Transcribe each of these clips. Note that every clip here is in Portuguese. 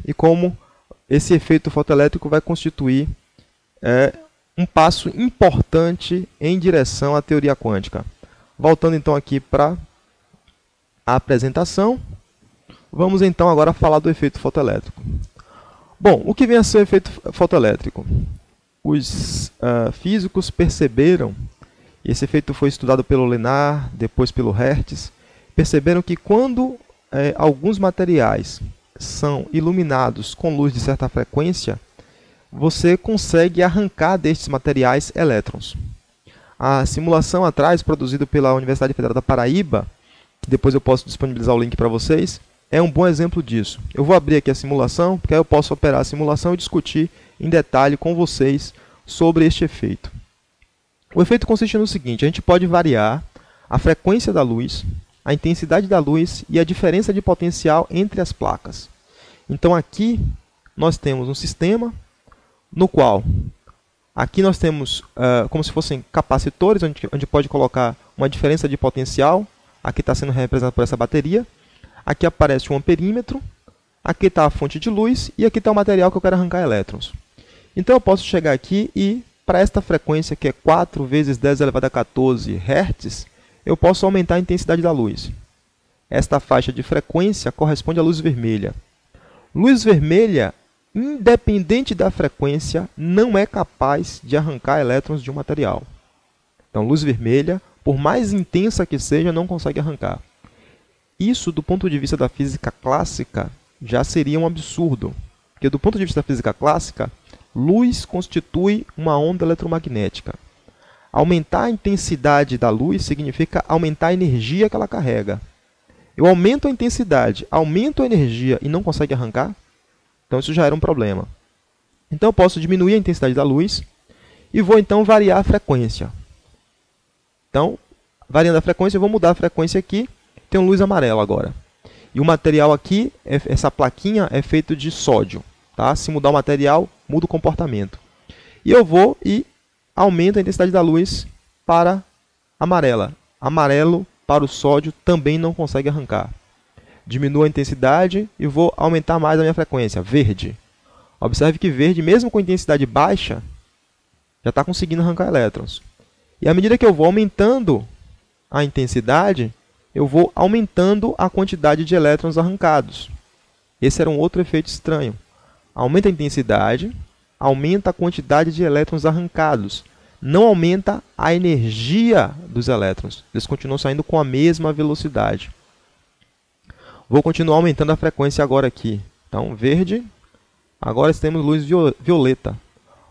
e como esse efeito fotoelétrico vai constituir um passo importante em direção à teoria quântica. Voltando então aqui para a apresentação, vamos então agora falar do efeito fotoelétrico. Bom, o que vem a ser o efeito fotoelétrico? Os físicos perceberam, e esse efeito foi estudado pelo Lenard, depois pelo Hertz, perceberam que quando alguns materiais são iluminados com luz de certa frequência, você consegue arrancar destes materiais elétrons. A simulação atrás, produzida pela Universidade Federal da Paraíba, que depois eu posso disponibilizar o link para vocês, é um bom exemplo disso. Eu vou abrir aqui a simulação, porque aí eu posso operar a simulação e discutir em detalhe com vocês sobre este efeito. O efeito consiste no seguinte: a gente pode variar a frequência da luz, a intensidade da luz e a diferença de potencial entre as placas. Então aqui nós temos um sistema no qual aqui nós temos como se fossem capacitores, onde pode colocar uma diferença de potencial. Aqui está sendo representado por essa bateria. Aqui aparece um amperímetro. Aqui está a fonte de luz e aqui está o material que eu quero arrancar elétrons. Então eu posso chegar aqui e, para esta frequência que é 4 vezes 10 elevado a 14 Hz, eu posso aumentar a intensidade da luz. Esta faixa de frequência corresponde à luz vermelha. Luz vermelha, independente da frequência, não é capaz de arrancar elétrons de um material. Então, luz vermelha, por mais intensa que seja, não consegue arrancar. Isso, do ponto de vista da física clássica, já seria um absurdo. Porque, do ponto de vista da física clássica, luz constitui uma onda eletromagnética. Aumentar a intensidade da luz significa aumentar a energia que ela carrega. Eu aumento a intensidade, aumento a energia e não consegue arrancar? Então isso já era um problema. Então eu posso diminuir a intensidade da luz e vou então variar a frequência. Então, variando a frequência, eu vou mudar a frequência aqui. Tem luz amarela agora. E o material aqui, essa plaquinha, é feito de sódio. Tá? Se mudar o material, muda o comportamento. E eu vou e aumento a intensidade da luz para amarela. Amarelo para o sódio também não consegue arrancar. Diminuo a intensidade e vou aumentar mais a minha frequência. Verde. Observe que verde, mesmo com intensidade baixa, já está conseguindo arrancar elétrons. E à medida que eu vou aumentando a intensidade, eu vou aumentando a quantidade de elétrons arrancados. Esse era um outro efeito estranho. Aumenta a intensidade, aumenta a quantidade de elétrons arrancados. Não aumenta a energia dos elétrons. Eles continuam saindo com a mesma velocidade. Vou continuar aumentando a frequência agora aqui. Então, verde. Agora temos luz violeta.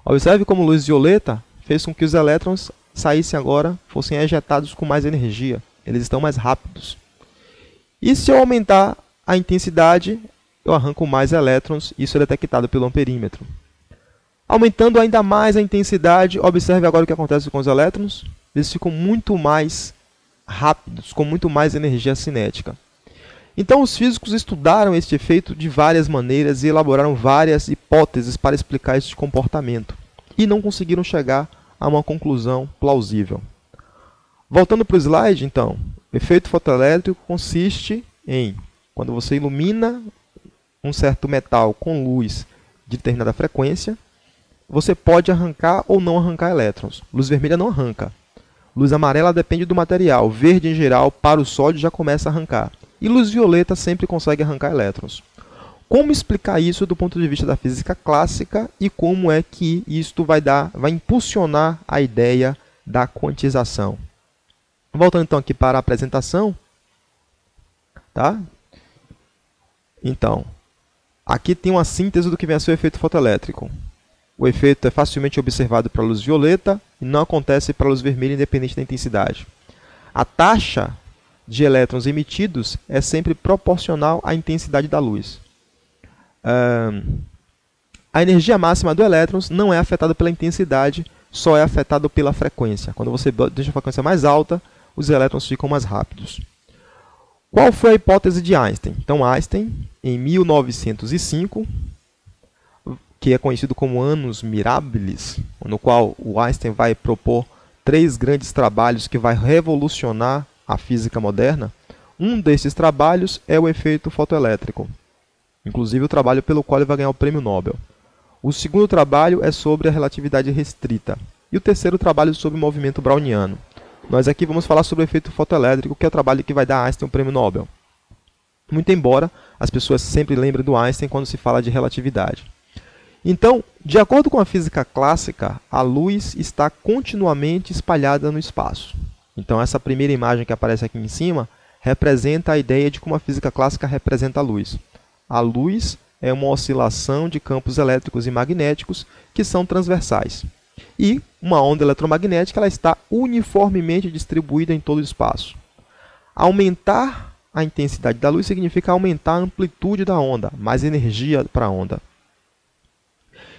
Observe como luz violeta fez com que os elétrons saíssem agora, fossem ejetados com mais energia. Eles estão mais rápidos. E se eu aumentar a intensidade, eu arranco mais elétrons. Isso é detectado pelo amperímetro. Aumentando ainda mais a intensidade, observe agora o que acontece com os elétrons. Eles ficam muito mais rápidos, com muito mais energia cinética. Então, os físicos estudaram este efeito de várias maneiras e elaboraram várias hipóteses para explicar este comportamento. E não conseguiram chegar a uma conclusão plausível. Voltando para o slide, então, o efeito fotoelétrico consiste em, quando você ilumina um certo metal com luz de determinada frequência, você pode arrancar ou não arrancar elétrons. Luz vermelha não arranca. Luz amarela depende do material. Verde, em geral, para o sódio já começa a arrancar. E luz violeta sempre consegue arrancar elétrons. Como explicar isso do ponto de vista da física clássica e como é que isto vai impulsionar a ideia da quantização? Voltando então aqui para a apresentação. Tá? Então, aqui tem uma síntese do que vem a ser o efeito fotoelétrico. O efeito é facilmente observado para a luz violeta e não acontece para a luz vermelha, independente da intensidade. A taxa de elétrons emitidos é sempre proporcional à intensidade da luz. A energia máxima do elétron não é afetada pela intensidade, só é afetada pela frequência. Quando você deixa a frequência mais alta, os elétrons ficam mais rápidos. Qual foi a hipótese de Einstein? Então, Einstein, em 1905, que é conhecido como Annus Mirabilis, no qual o Einstein vai propor 3 grandes trabalhos que vai revolucionar a física moderna. Um desses trabalhos é o efeito fotoelétrico. inclusive o trabalho pelo qual ele vai ganhar o prêmio Nobel. O segundo trabalho é sobre a relatividade restrita. E o terceiro trabalho sobre o movimento browniano. Nós aqui vamos falar sobre o efeito fotoelétrico, que é o trabalho que vai dar a Einstein o prêmio Nobel. Muito embora as pessoas sempre lembrem do Einstein quando se fala de relatividade. Então, de acordo com a física clássica, a luz está continuamente espalhada no espaço. Então, essa primeira imagem que aparece aqui em cima representa a ideia de como a física clássica representa a luz. A luz é uma oscilação de campos elétricos e magnéticos que são transversais. E uma onda eletromagnética ela está uniformemente distribuída em todo o espaço. Aumentar a intensidade da luz significa aumentar a amplitude da onda, mais energia para a onda.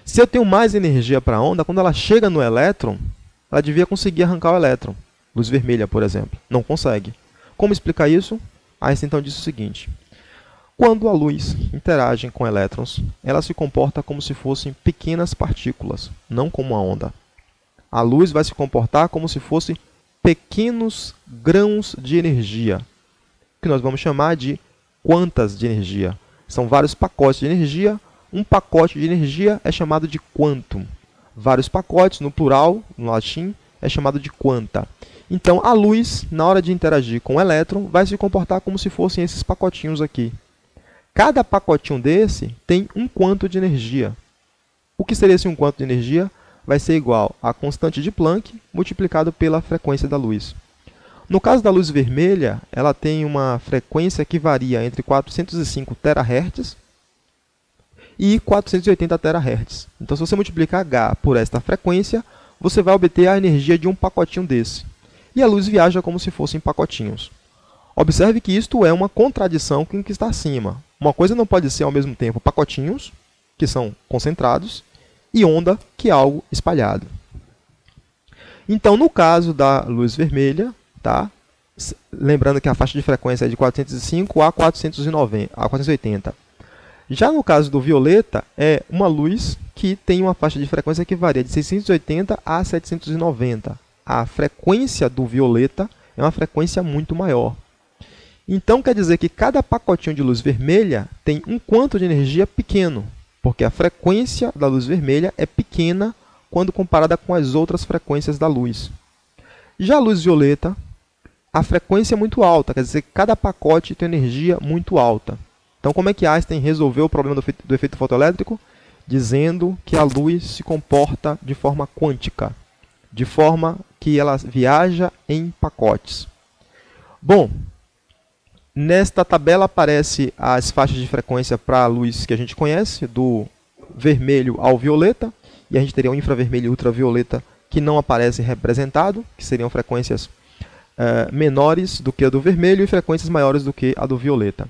Se eu tenho mais energia para a onda, quando ela chega no elétron, ela devia conseguir arrancar o elétron. Luz vermelha, por exemplo. Não consegue. Como explicar isso? Einstein então disse o seguinte: quando a luz interage com elétrons, ela se comporta como se fossem pequenas partículas, não como uma onda. A luz vai se comportar como se fossem pequenos grãos de energia, que nós vamos chamar de quantas de energia. São vários pacotes de energia. Um pacote de energia é chamado de quantum. Vários pacotes, no plural, no latim, é chamado de quanta. Então, a luz, na hora de interagir com o elétron, vai se comportar como se fossem esses pacotinhos aqui. Cada pacotinho desse tem um quanto de energia. O que seria esse um quanto de energia? Vai ser igual a constante de Planck multiplicado pela frequência da luz. No caso da luz vermelha, ela tem uma frequência que varia entre 405 THz e 480 THz. Então, se você multiplicar H por esta frequência, você vai obter a energia de um pacotinho desse. E a luz viaja como se fossem pacotinhos. Observe que isto é uma contradição com o que está acima. Uma coisa não pode ser ao mesmo tempo pacotinhos, que são concentrados, e onda, que é algo espalhado. Então, no caso da luz vermelha, tá? Lembrando que a faixa de frequência é de 405 a 480. Já no caso do violeta, é uma luz que tem uma faixa de frequência que varia de 680 a 790. A frequência do violeta é uma frequência muito maior. Então, quer dizer que cada pacotinho de luz vermelha tem um quanto de energia pequeno, porque a frequência da luz vermelha é pequena quando comparada com as outras frequências da luz. Já a luz violeta, a frequência é muito alta, quer dizer que cada pacote tem energia muito alta. Então, como é que Einstein resolveu o problema do efeito fotoelétrico? Dizendo que a luz se comporta de forma quântica, de forma que ela viaja em pacotes. Bom, nesta tabela aparecem as faixas de frequência para a luz que a gente conhece, do vermelho ao violeta, e a gente teria o infravermelho e ultravioleta que não aparecem representados, que seriam frequências menores do que a do vermelho e frequências maiores do que a do violeta.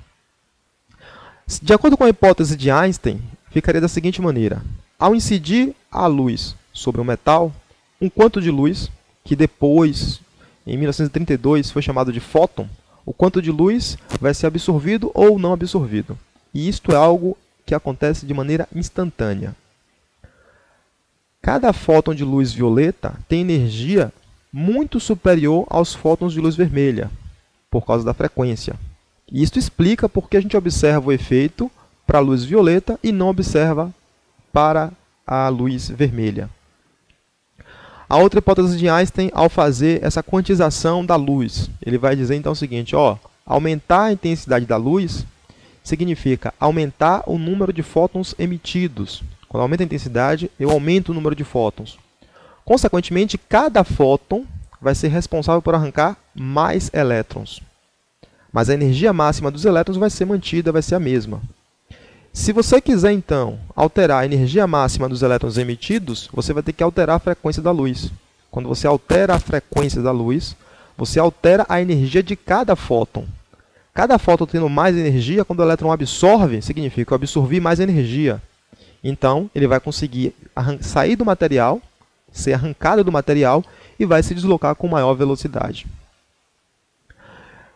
De acordo com a hipótese de Einstein, ficaria da seguinte maneira: ao incidir a luz sobre um metal, um quanto de luz, que depois, em 1932, foi chamado de fóton, o quanto de luz vai ser absorvido ou não absorvido. E isto é algo que acontece de maneira instantânea. Cada fóton de luz violeta tem energia muito superior aos fótons de luz vermelha, por causa da frequência. E isto explica por que a gente observa o efeito para a luz violeta e não observa para a luz vermelha. A outra hipótese de Einstein, ao fazer essa quantização da luz, ele vai dizer então o seguinte: aumentar a intensidade da luz significa aumentar o número de fótons emitidos. Quando aumenta a intensidade, eu aumento o número de fótons. Consequentemente, cada fóton vai ser responsável por arrancar mais elétrons. Mas a energia máxima dos elétrons vai ser mantida, vai ser a mesma. Se você quiser, então, alterar a energia máxima dos elétrons emitidos, você vai ter que alterar a frequência da luz. Quando você altera a frequência da luz, você altera a energia de cada fóton. Cada fóton tendo mais energia, quando o elétron absorve, significa que eu absorvi mais energia. Então, ele vai conseguir sair do material, ser arrancado do material e vai se deslocar com maior velocidade.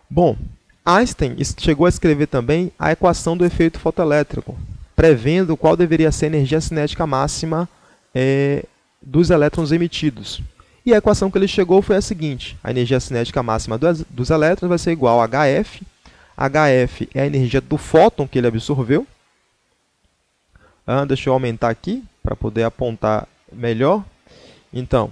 Bom, Einstein chegou a escrever também a equação do efeito fotoelétrico, prevendo qual deveria ser a energia cinética máxima dos elétrons emitidos. E a equação que ele chegou foi a seguinte: a energia cinética máxima dos elétrons vai ser igual a HF. HF é a energia do fóton que ele absorveu, Deixa eu aumentar aqui para poder apontar melhor. Então,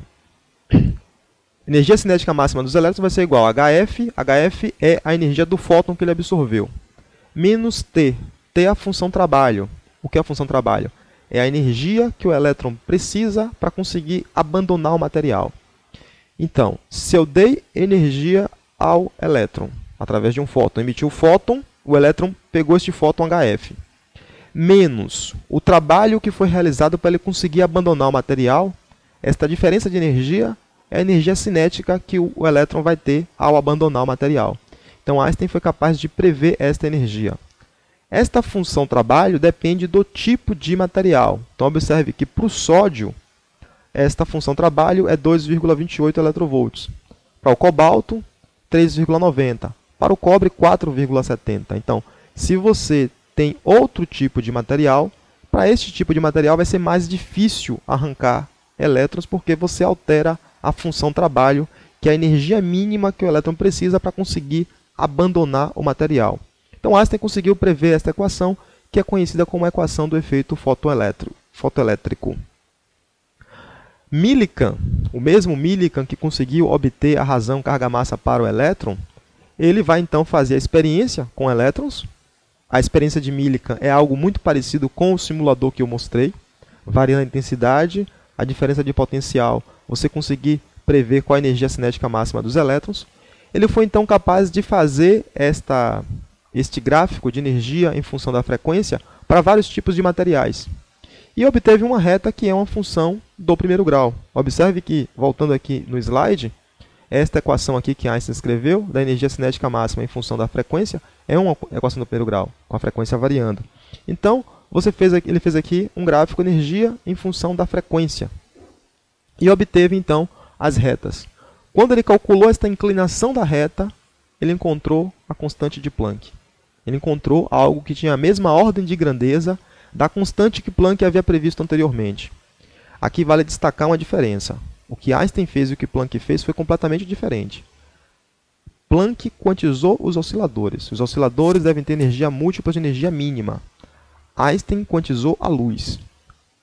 energia cinética máxima dos elétrons vai ser igual a HF. HF é a energia do fóton que ele absorveu. Menos T. T é a função trabalho. O que é a função trabalho? É a energia que o elétron precisa para conseguir abandonar o material. Então, se eu dei energia ao elétron através de um fóton, emitiu o fóton, o elétron pegou este fóton HF, menos o trabalho que foi realizado para ele conseguir abandonar o material, esta diferença de energia é a energia cinética que o elétron vai ter ao abandonar o material. Então, Einstein foi capaz de prever esta energia. Esta função trabalho depende do tipo de material. Então, observe que para o sódio, esta função trabalho é 2,28 eletronvolts. Para o cobalto, 3,90. Para o cobre, 4,70. Então, se você tem outro tipo de material, para este tipo de material vai ser mais difícil arrancar elétrons, porque você altera a função trabalho, que é a energia mínima que o elétron precisa para conseguir abandonar o material. Então, Einstein conseguiu prever esta equação, que é conhecida como a equação do efeito fotoelétrico. Millikan, o mesmo Millikan que conseguiu obter a razão carga-massa para o elétron, ele vai então fazer a experiência com elétrons. A experiência de Millikan é algo muito parecido com o simulador que eu mostrei, variando a intensidade, a diferença de potencial, você conseguir prever qual a energia cinética máxima dos elétrons. Ele foi então capaz de fazer este gráfico de energia em função da frequência para vários tipos de materiais. E obteve uma reta que é uma função do primeiro grau. Observe que, voltando aqui no slide, esta equação aqui que Einstein escreveu, da energia cinética máxima em função da frequência, é uma equação do primeiro grau, com a frequência variando. Então, ele fez aqui um gráfico de energia em função da frequência. E obteve, então, as retas. Quando ele calculou esta inclinação da reta, ele encontrou a constante de Planck. Ele encontrou algo que tinha a mesma ordem de grandeza da constante que Planck havia previsto anteriormente. Aqui vale destacar uma diferença. O que Einstein fez e o que Planck fez foi completamente diferente. Planck quantizou os osciladores. Os osciladores devem ter energia múltipla de energia mínima. Einstein quantizou a luz.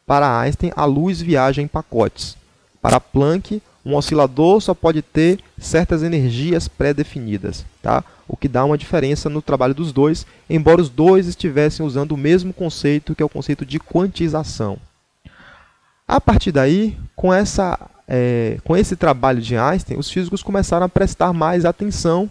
Para Einstein, a luz viaja em pacotes. Para Planck, um oscilador só pode ter certas energias pré-definidas, tá? O que dá uma diferença no trabalho dos dois, embora os dois estivessem usando o mesmo conceito, que é o conceito de quantização. A partir daí, com esse trabalho de Einstein, os físicos começaram a prestar mais atenção